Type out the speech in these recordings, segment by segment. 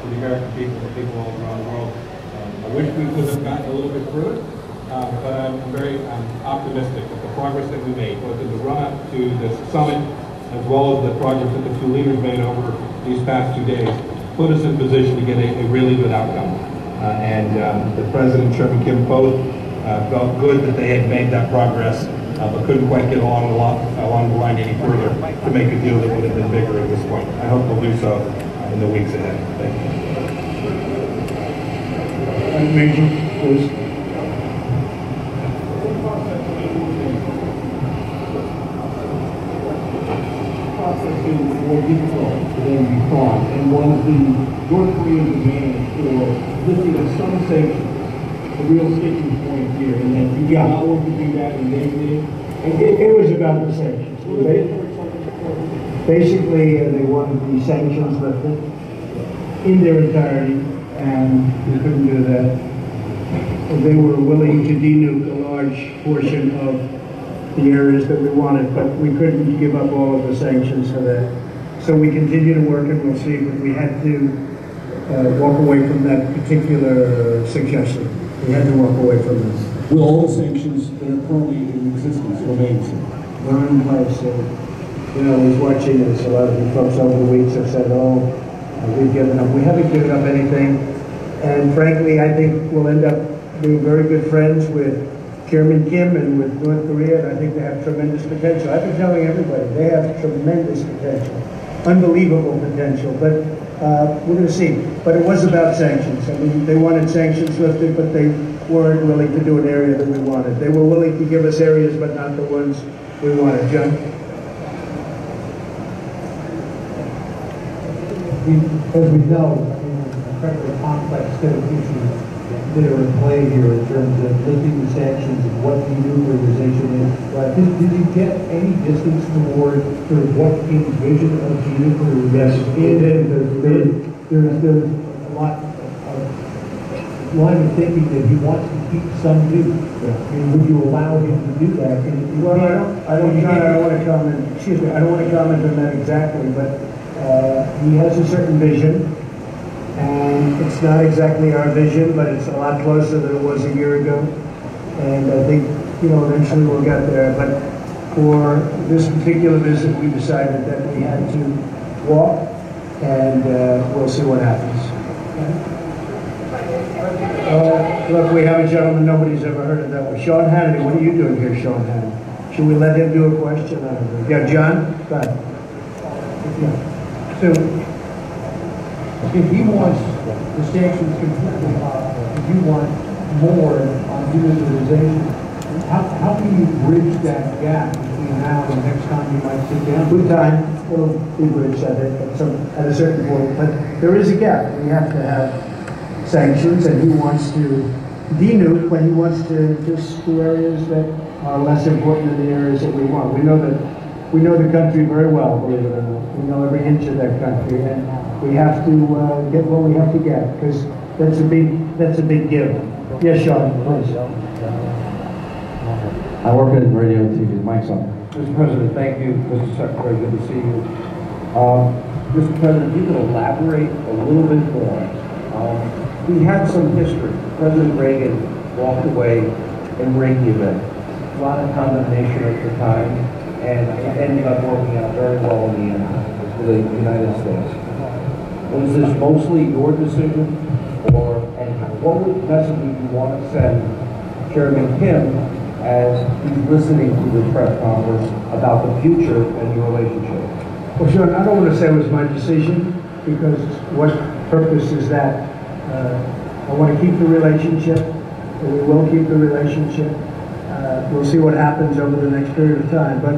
the American people, the people all around the world. I wish we could have gotten a little bit through it, but I'm very optimistic that the progress that we made, both in the run-up to the summit, as well as the progress that the two leaders made over these past 2 days, put us in position to get a really good outcome. The President and Chairman Kim both felt good that they had made that progress, but couldn't quite get along the line any further to make a deal that would have been bigger at this point. I hope they'll do so in the weeks ahead. Thank you. Major, please. More difficult than we thought, and was the North Korean demand for lifting of some sanctions a real sticking point here, and that you got how to do that, and they did. It was about the sanctions. Basically, they wanted the sanctions lifted in their entirety, and we couldn't do that. They were willing to denuke a large portion of the areas that we wanted, but we couldn't give up all of the sanctions for that. So we continue to work, and we'll see, but we had to walk away from that particular suggestion. We had to walk away from this. Will all the sanctions that are currently in existence remain? We're in place. I was watching this. A lot of you folks over the weeks have said, oh, we've given up. We haven't given up anything. And frankly, I think we'll end up being very good friends with Chairman Kim and with North Korea, and I think they have tremendous potential. I've been telling everybody, they have tremendous potential, unbelievable potential, but we're going to see. But it was about sanctions. I mean, they wanted sanctions lifted, but they weren't willing to do an area that we wanted. They were willing to give us areas, but not the ones we wanted. John? As we know, an incredibly complex set of issues that are in play here in terms of lifting the sanctions and what denuclearization is. But did you get any distance toward sort of what Kim's vision of denuclearization? Yes, it did. There's a line of thinking that he wants to keep some nuke. Yeah. I mean, would you allow him to do that? Well, I don't want to comment. Excuse me. I don't want to comment on that exactly, but he has a certain vision. And it's not exactly our vision, but it's a lot closer than it was a year ago. And I think, eventually we'll get there. But for this particular visit, we decided that we had to walk, and we'll see what happens. Look, we have a gentleman nobody's ever heard of that one. Sean Hannity, what are you doing here, Sean Hannity? Should we let him do a question? I don't know. Yeah, John? Go ahead. Yeah. So, if he wants the sanctions completely off, if you want more on denuclearization, how can you bridge that gap between now and the next time you might sit down? Good time. It'll be bridged at a certain point. But there is a gap. We have to have sanctions, and he wants to denuke, but he wants to just do areas that are less important than the areas that we want. We know the country very well, believe it or not. We know every inch of that country, and we have to get what we have to get, because that's a big give. Yes, Sean, please. I work in radio and TV. Mike's on. Mr. President, thank you. Mr. Secretary, good to see you. Mr. President, if you could elaborate a little bit more. We had some history. President Reagan walked away in Reykjavik. A lot of condemnation at the time, and it ended up working out very well in the end for the United States. Was this mostly your decision, and what message would you want to send Chairman Kim as he's listening to the press conference about the future and your relationship? Well, Sean, I don't want to say it was my decision, because what purpose is that? I want to keep the relationship, and we will keep the relationship. We'll see what happens over the next period of time. But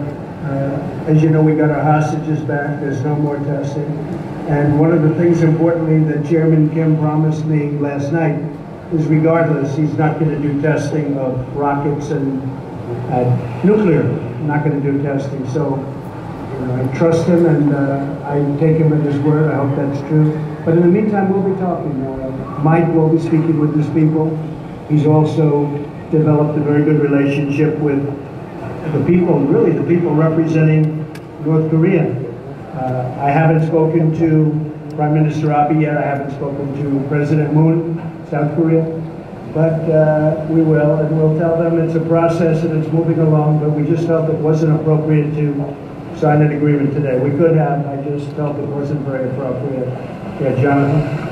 as you know, we got our hostages back. There's no more testing. And one of the things, importantly, that Chairman Kim promised me last night is, regardless, he's not going to do testing of rockets and nuclear. Not going to do testing. So I trust him, and I take him at his word. I hope that's true. But in the meantime, we'll be talking. Mike will be speaking with his people. He's also developed a very good relationship with the people, really the people representing North Korea. I haven't spoken to Prime Minister Abe yet. I haven't spoken to President Moon, South Korea. But we will, and we'll tell them it's a process and it's moving along, but we just felt it wasn't appropriate to sign an agreement today. We could have, I just felt it wasn't very appropriate. Yeah, Jonathan?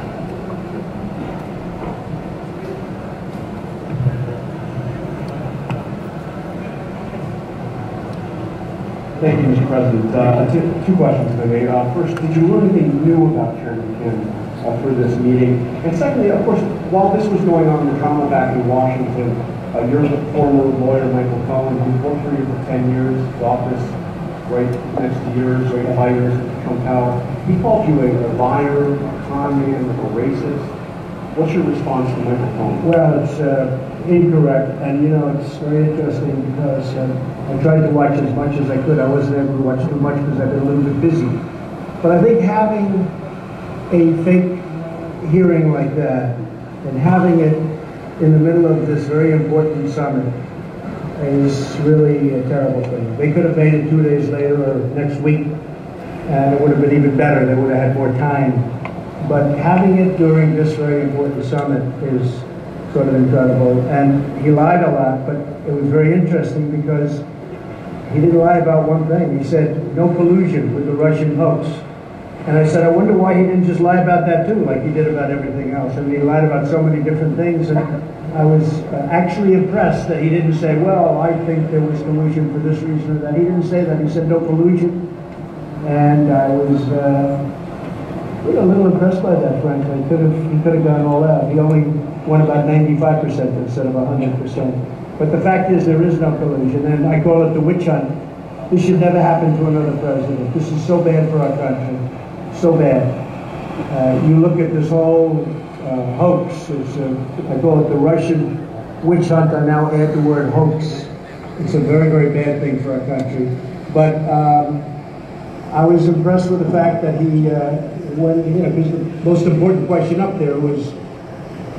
Thank you, Mr. President. Two questions for me. First, did you learn anything new about Chairman Kim for this meeting? And secondly, of course, while this was going on, the drama back in Washington, your former lawyer, Michael Cohen, who worked for you for 10 years, his office right next to yours, right by yours at Trump Tower, he called you a liar, a con man, a racist. What's your response to Michael Cohen? Well, it's incorrect, and you know, it's very interesting because I tried to watch as much as I could. I wasn't able to watch too much because I've been a little bit busy. But I think having a fake hearing like that and having it in the middle of this very important summit is really a terrible thing. They could have made it 2 days later or next week, and it would have been even better. They would have had more time. But having it during this very important summit is sort of incredible. And he lied a lot, but it was very interesting because he didn't lie about one thing. He said, no collusion with the Russian hoax. And I said, I wonder why he didn't just lie about that too, like he did about everything else. I mean, he lied about so many different things. And I was actually impressed that he didn't say, well, I think there was collusion for this reason or that. He didn't say that. He said, no collusion. And I was a little impressed by that, frankly. He could have gone all out. He only won about 95% instead of 100%. But the fact is, there is no collusion, and I call it the witch hunt. This should never happen to another president. This is so bad for our country, so bad. You look at this whole hoax. I call it the Russian witch hunt. I now add the word hoax. It's a very, very bad thing for our country. But I was impressed with the fact that he, because the most important question up there was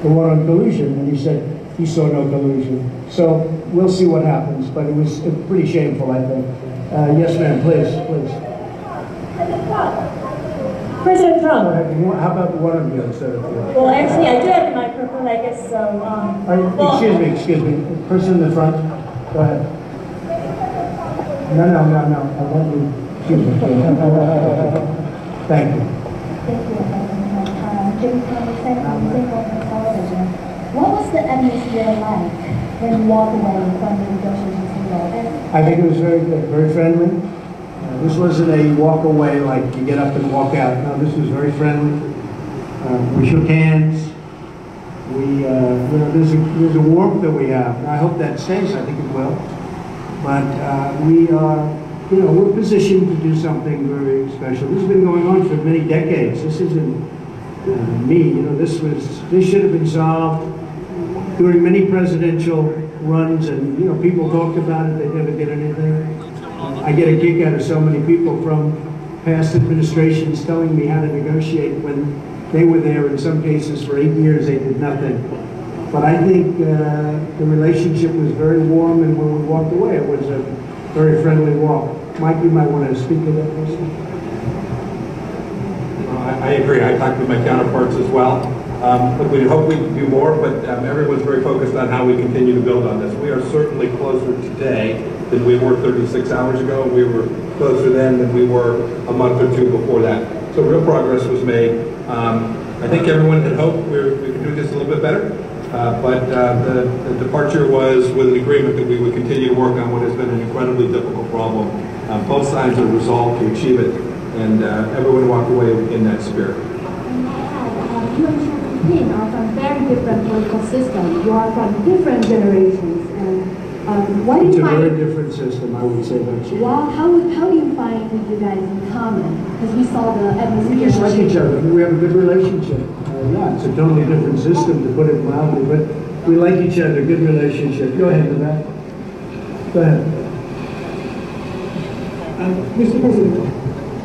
the one on collusion, and he said he saw no collusion. So we'll see what happens, but it was pretty shameful, I think. Yes, ma'am, please. President Trump. How about one of you instead of you? Well, actually, I do have the microphone, I guess, so, excuse me. Person in the front. Go ahead. No. I want you. Excuse me. Thank you. What was the atmosphere like when you walked away from the negotiations table? I think it was very good, very friendly. This wasn't a walk away like you get up and walk out. No, this was very friendly. We shook hands. There's a warmth that we have. I hope that stays. I think it will. But we are, we're positioned to do something very special. This has been going on for many decades. This isn't me. This should have been solved during many presidential runs, and people talked about it. They never did anything. I get a kick out of so many people from past administrations telling me how to negotiate when they were there. In some cases, for 8 years, they did nothing. But I think the relationship was very warm, and when we walked away, it was a very friendly walk. Mike, you might want to speak to that person. I agree. I talked with my counterparts as well. Look, we hope we can do more, but everyone's very focused on how we continue to build on this. We are certainly closer today than we were 36 hours ago. We were closer then than we were a month or two before that. So real progress was made. I think everyone had hoped we could do this a little bit better, but the departure was with an agreement that we would continue to work on what has been an incredibly difficult problem. Both sides are resolved to achieve it, and everyone walked away in that spirit. You and Chairman are from very different political systems. You are from different generations, and what do you find? It's a very different system, I would say that. Well, how do you find you guys in common? Because we saw the atmosphere. We just like each other. We have a good relationship. Yeah, it's a totally different system, to put it mildly, but we like each other. Good relationship. Go ahead, Matt. Go ahead. Mr. President,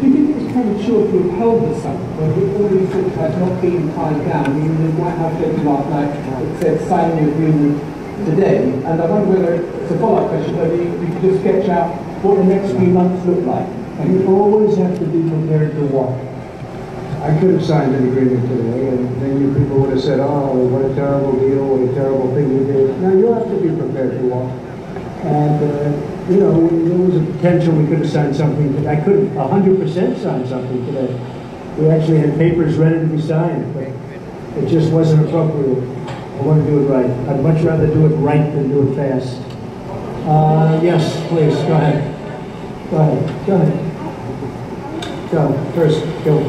do you think it was premature to have held the summit when all these things had not been tied down? I mean, the White House statement last night said signing the agreement today, and I wonder whether it's a follow-up question, whether you could just sketch out what the next few months look like. You always have to be prepared to walk. I could have signed an agreement today, and then you people would have said, oh, what a terrible deal, what a terrible thing we did. Now, you'll have to be prepared for war. And, you know, there was a potential we could have signed something. I could have 100% signed something today. We actually had papers ready to be signed, but it just wasn't appropriate. I want to do it right. I'd much rather do it right than do it fast. Yes, please, go ahead. Go ahead, go ahead. Go, first, go.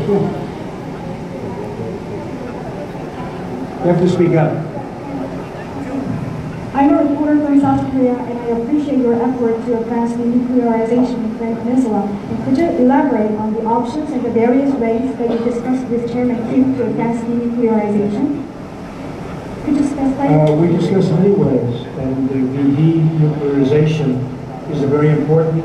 You have to speak up. I'm a reporter from South Korea, and I appreciate your effort to advance the nuclearization of the peninsula. And could you elaborate on the options and the various ways that you discussed with Chairman Kim to advance the nuclearization? Could you specify? We discussed many ways, and the denuclearization is a very important.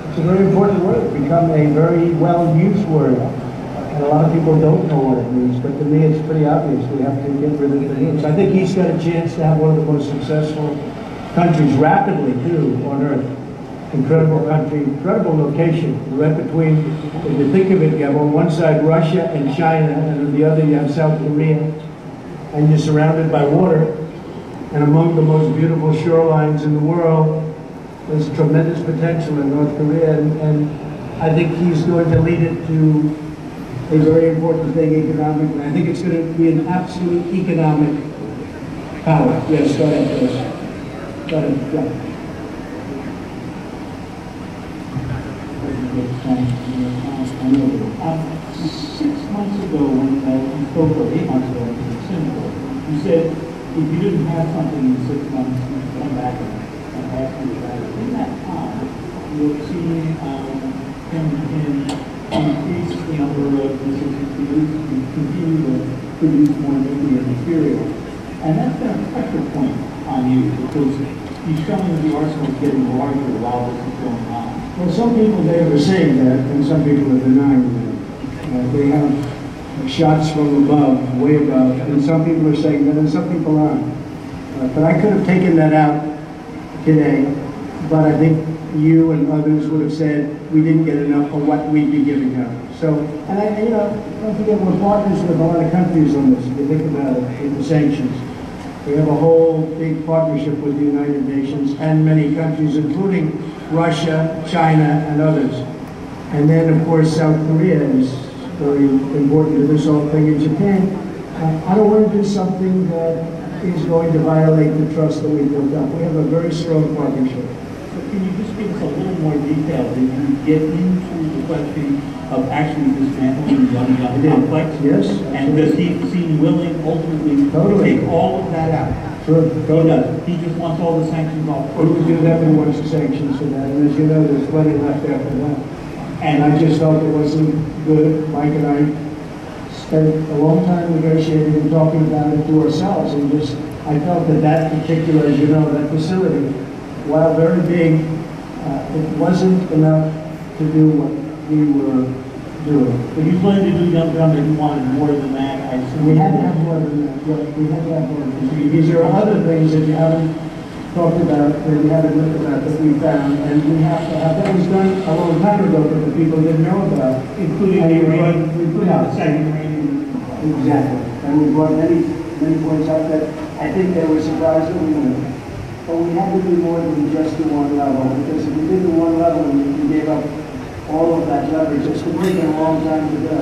It's a very important word. It's become a very well-used word. And a lot of people don't know what it means, but to me it's pretty obvious. We have to get rid of the nukes. I think he's got a chance to have one of the most successful countries rapidly, too, on Earth. Incredible country, incredible location. Right between, if you think of it, you have on one side Russia and China, and on the other you have South Korea. And you're surrounded by water. And among the most beautiful shorelines in the world, there's tremendous potential in North Korea. And I think he's going to lead it to a very important thing economically. I think it's going to be an absolute economic power. Yes, go ahead, please. Go ahead, yeah. 6 months ago, when you spoke, or 8 months ago, in Singapore, you said if you didn't have something in 6 months, you could come back and ask you about it. In that time, you have seen increase the number of missiles produced and continue to produce more nuclear material. And that's been a pressure point on you because you're showing that the arsenal is getting larger while this is going on. Well, some people there are saying that, and some people are denying that. They have shots from above, way above, and some people are saying that, and some people aren't. But I could have taken that out today, but I think you and others would have said we didn't get enough of what we'd be giving up. So, and you know, don't forget we're partners with a lot of countries on this. If you think about it, with the sanctions. We have a whole big partnership with the United Nations and many countries, including Russia, China, and others. And then, of course, South Korea is very important to this whole thing in Japan. I don't want to do something that is going to violate the trust that we built up. We have a very strong partnership. Can you just give us a little more detail? Did you get into the question of actually dismantling the young complex? Yes. And does he seem willing ultimately to take all of that out? Sure. He does. He just wants all the sanctions off. We would do that. We want the sanctions for that. And as you know, there's plenty left after that. And I just felt it wasn't good. Mike and I spent a long time negotiating and talking about it to ourselves. And just, I felt that that particular, as you know, that facility, while very big, it wasn't enough to do what we were doing. But you planned to do Yum Yum and you wanted more than that, I assume. We had to have more than that. Yeah, we had to have more than that. These are other things that you haven't talked about, that you haven't looked about, that we found, and we have to have. That was done a long time ago, but the people didn't know about. Including the uranium. The second uranium. Exactly. And we brought many points out that I think they were surprised that we knew. But we had to do more than just do one level, because if we did the one level, we gave up all of that leverage. It's been taking a long time to do.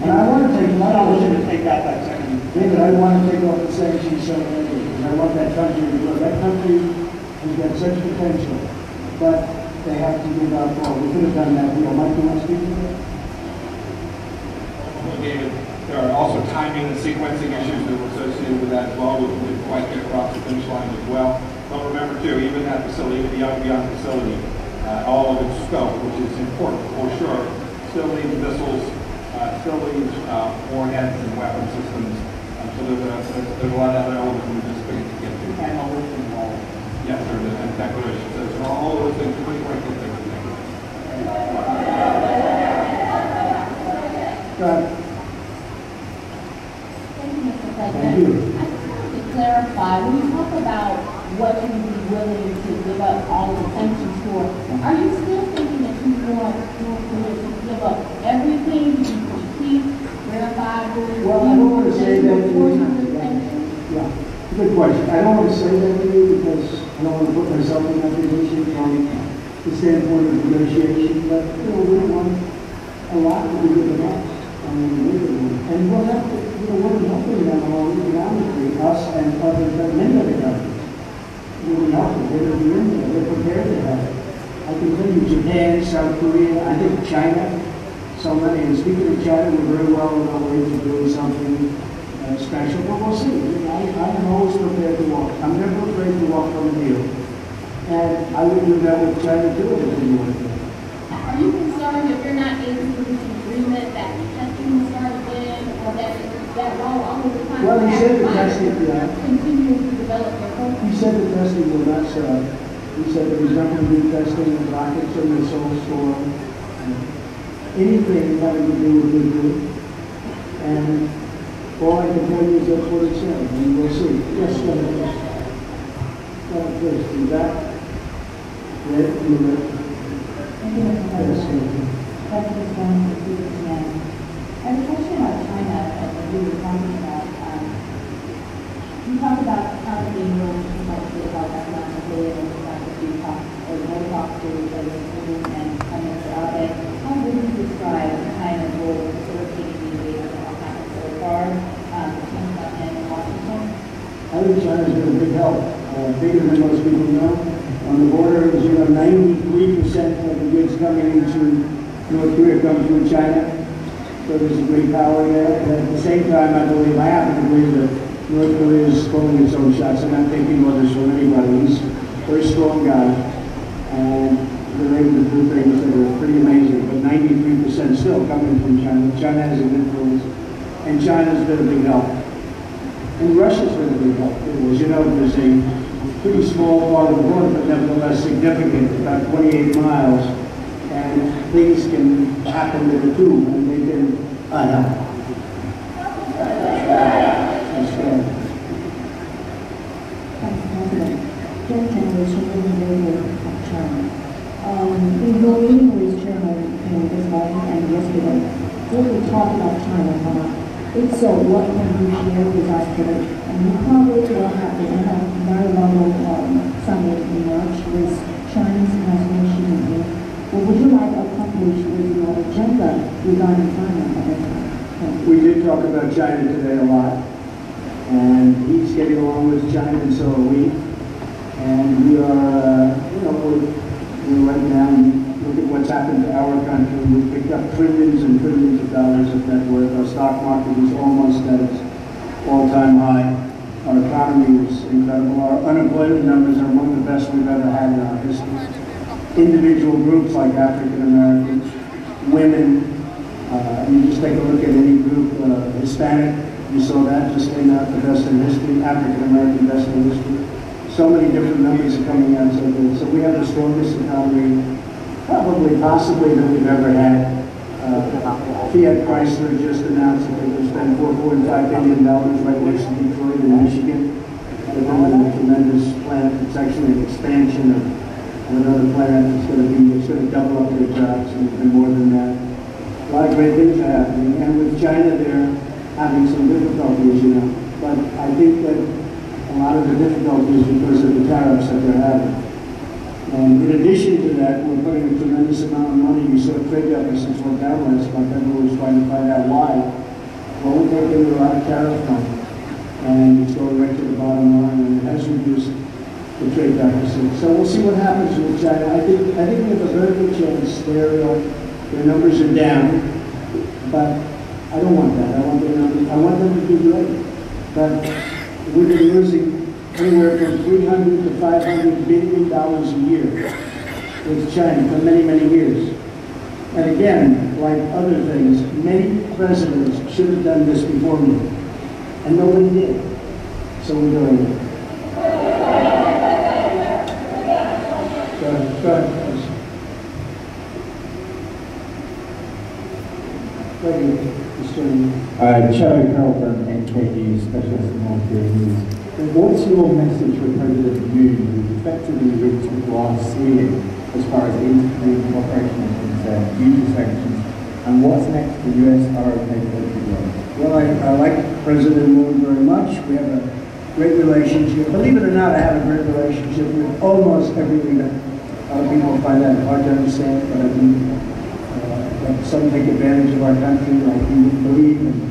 And I want to take out that second. David, I want to take off the sanctions so badly, because I want that country to grow. That country has got such potential, but they have to give up all. We could have done that deal. Mike, you want to speak to that? Well, David, there are also timing and sequencing issues that were associated with that as well. We didn't quite get across the finish line as well. But remember, too, even that facility, the beyond facility, all of its scope, which is important for sure, still needs missiles, still needs warheads and weapon systems. So there's a lot of other elements we just couldn't get to. And all those involved. Yes, there's a declaration. So all of those things, we couldn't quite get there. Thank you. I just wanted to clarify, when you talk about what you would be willing to give up all the sanctions for, are you still thinking that you want to give up everything to keep Well, I don't want to say that to you. Yeah, good question. I don't want to say that to you because I don't want to put myself in that position from the standpoint of negotiation, but, you know, we want a lot to be given us. I mean, and we'll have to, you know, we're helping them along economically, us and other, many other countries. We'll be helping, they're going to be in there, they're prepared to help. I can tell you Japan, South Korea, I think China, so many, and speaking of China, we're very well on our way to doing something special, but we'll see. I'm always prepared to walk. I'm never afraid to walk from the deal. And I would do that with China too, if it didn't want to. Are you concerned if you're not able to reach an agreement that testing will start again, or that while all of the time well, he said the testing, continue to develop their program? He said the testing will not start. He said that he's not going to do testing of rockets or missiles or anything having to do with nuclear. And all I can tell you is that's what it said, and we'll see. Yes, please. Please, do that. Red, you red. Thank you, Mr. President. President Jones, I have a question about China that we were talking about. You talked about how many rules you might feel about economically and the fact that you talk or no talk to the and comments out there. How would you describe China's role in facilitating mediation that happened so far between China and Washington? I think China's been a big help, bigger than most people know. On the border, as you know, 93% of the goods coming into North Korea come through China. So there's a great power there. And at the same time, I believe, I happen to believe that North Korea is calling its own shots. I'm not taking orders from anybody. He's a very strong guy. And they're able to do things that are pretty amazing. But 93% still coming from China. China has an influence. And China's been a big help. And Russia's been a big help. As you know, there's a pretty small part of the border, but nevertheless significant, about 28 miles. And things can happen there too, and they can help. In your meeting with Chairman this morning and yesterday, when we talked about China, if so, what can you share with us today? And you probably will have the environmental summit in March with Chinese National Committee. What would you like to accomplish with your agenda regarding China at that time? We did talk about China today a lot, and he's getting along with China, and so are we. And we are, we're right now, look at what's happened to our country. We've picked up trillions and trillions of dollars of net worth. Our stock market is almost at its all-time high. Our economy is incredible. Our unemployment numbers are among the best we've ever had in our history. Individual groups like African Americans, women, you just take a look at any group, Hispanic, you saw that just came out, the best in history, African American best in history. So many different numbers are coming out so good. So we have the strongest economy, probably, possibly, that we've ever had. Fiat Chrysler just announced that they're going to spend $4.5 billion right next to Detroit in Michigan. They're building a tremendous plant. It's actually an expansion of another plant. It's going to double up their jobs and more than that. A lot of great things are happening. And with China, they're having some difficulties, But I think that a lot of the difficulties because of the tariffs that they're having. And in addition to that, we're putting a tremendous amount of money. You saw trade deficits went down last month. Everyone was trying to find out why. Well, we're taking a lot of tariff money, and it's going right to the bottom line, and it has reduced the trade deficit. So we'll see what happens with China. I think we have a very good chance. Their numbers are down, but I don't want that. I want them to do great. But we've been losing anywhere from $300 to $500 billion a year with China for many, many years. And again, like other things, many presidents should have done this before me, and nobody did. So we're doing it. Go ahead. Thank you, Mr. Chair Carroll from NK News, specialist in North Korean news. What's your message for President Yoon, who's effectively reached the glass ceiling as far as inter-Korean cooperation is concerned, due to sanctions, and what's next for US ROK growth? Well, I like President Moon very much. We have a great relationship. Believe it or not, I have a great relationship with almost every leader. A lot of people find that hard to understand, but I mean, some take advantage of our country, like we believe in